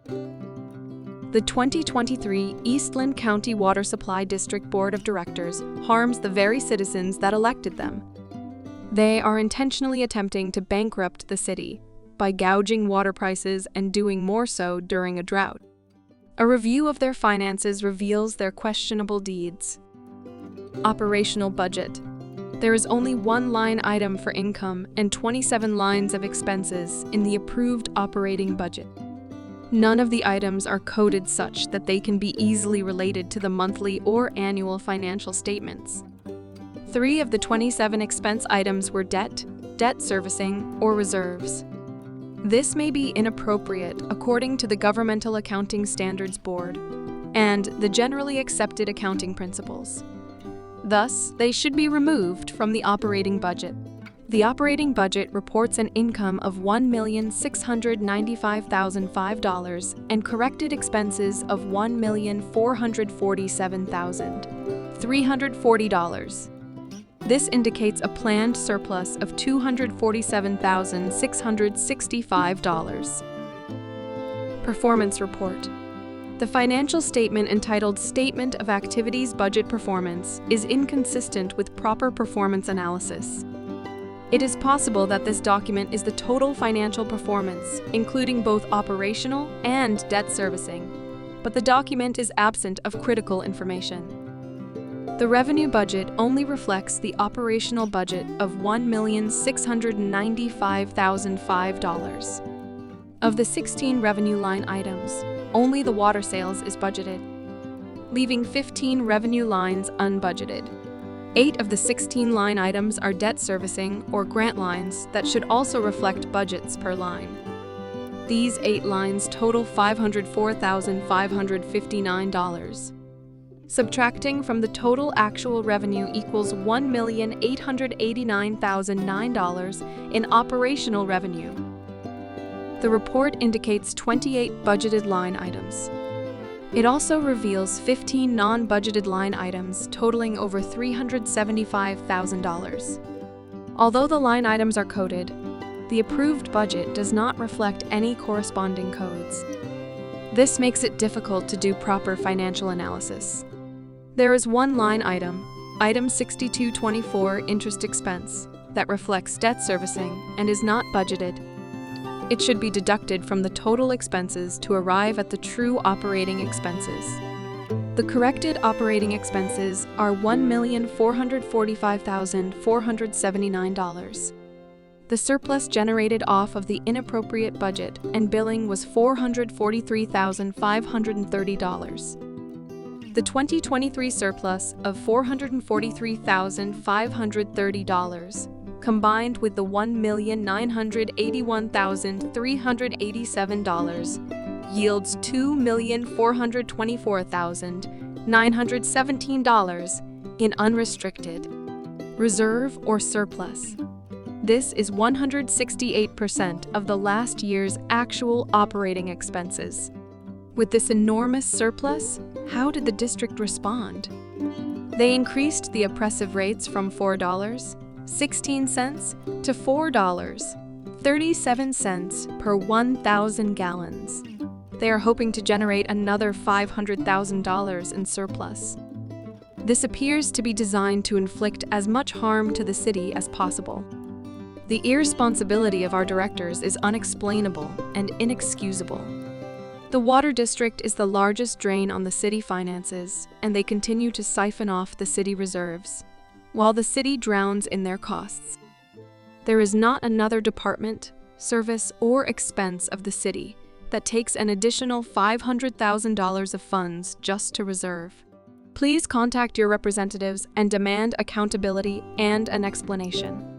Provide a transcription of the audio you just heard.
The 2023 Eastland County Water Supply District Board of Directors harms the very citizens that elected them. They are intentionally attempting to bankrupt the city by gouging water prices and doing more so during a drought. A review of their finances reveals their questionable deeds. Operational budget. There is only one line item for income and 27 lines of expenses in the approved operating budget. None of the items are coded such that they can be easily related to the monthly or annual financial statements. 3 of the 27 expense items were debt servicing, or reserves. This may be inappropriate according to the Governmental Accounting Standards Board and the generally accepted accounting principles. Thus, they should be removed from the operating budget. The operating budget reports an income of $1,695,005 and corrected expenses of $1,447,340. This indicates a planned surplus of $247,665. Performance report. The financial statement entitled Statement of Activities Budget Performance is inconsistent with proper performance analysis. It is possible that this document is the total financial performance, including both operational and debt servicing, but the document is absent of critical information. The revenue budget only reflects the operational budget of $1,695,005. Of the 16 revenue line items, only the water sales is budgeted, leaving 15 revenue lines unbudgeted. 8 of the 16 line items are debt servicing or grant lines that should also reflect budgets per line. These 8 lines total $504,559. Subtracting from the total actual revenue equals $1,889,009 in operational revenue. The report indicates 28 budgeted line items. It also reveals 15 non-budgeted line items totaling over $375,000. Although the line items are coded, the approved budget does not reflect any corresponding codes. This makes it difficult to do proper financial analysis. There is one line item, item 6224 interest expense, that reflects debt servicing and is not budgeted. It should be deducted from the total expenses to arrive at the true operating expenses. The corrected operating expenses are $1,445,479. The surplus generated off of the inappropriate budget and billing was $443,530. The 2023 surplus of $443,530 combined with the $1,981,387 yields $2,424,917 in unrestricted reserve or surplus. This is 168% of the last year's actual operating expenses. With this enormous surplus, how did the district respond? They increased the oppressive rates from $4.16 to $4.37 per 1,000 gallons. They are hoping to generate another $500,000 in surplus. This appears to be designed to inflict as much harm to the city as possible. The irresponsibility of our directors is unexplainable and inexcusable. The water district is the largest drain on the city finances, and they continue to siphon off the city reserves, while the city drowns in their costs. There is not another department, service, or expense of the city that takes an additional $500,000 of funds just to reserve. Please contact your representatives and demand accountability and an explanation.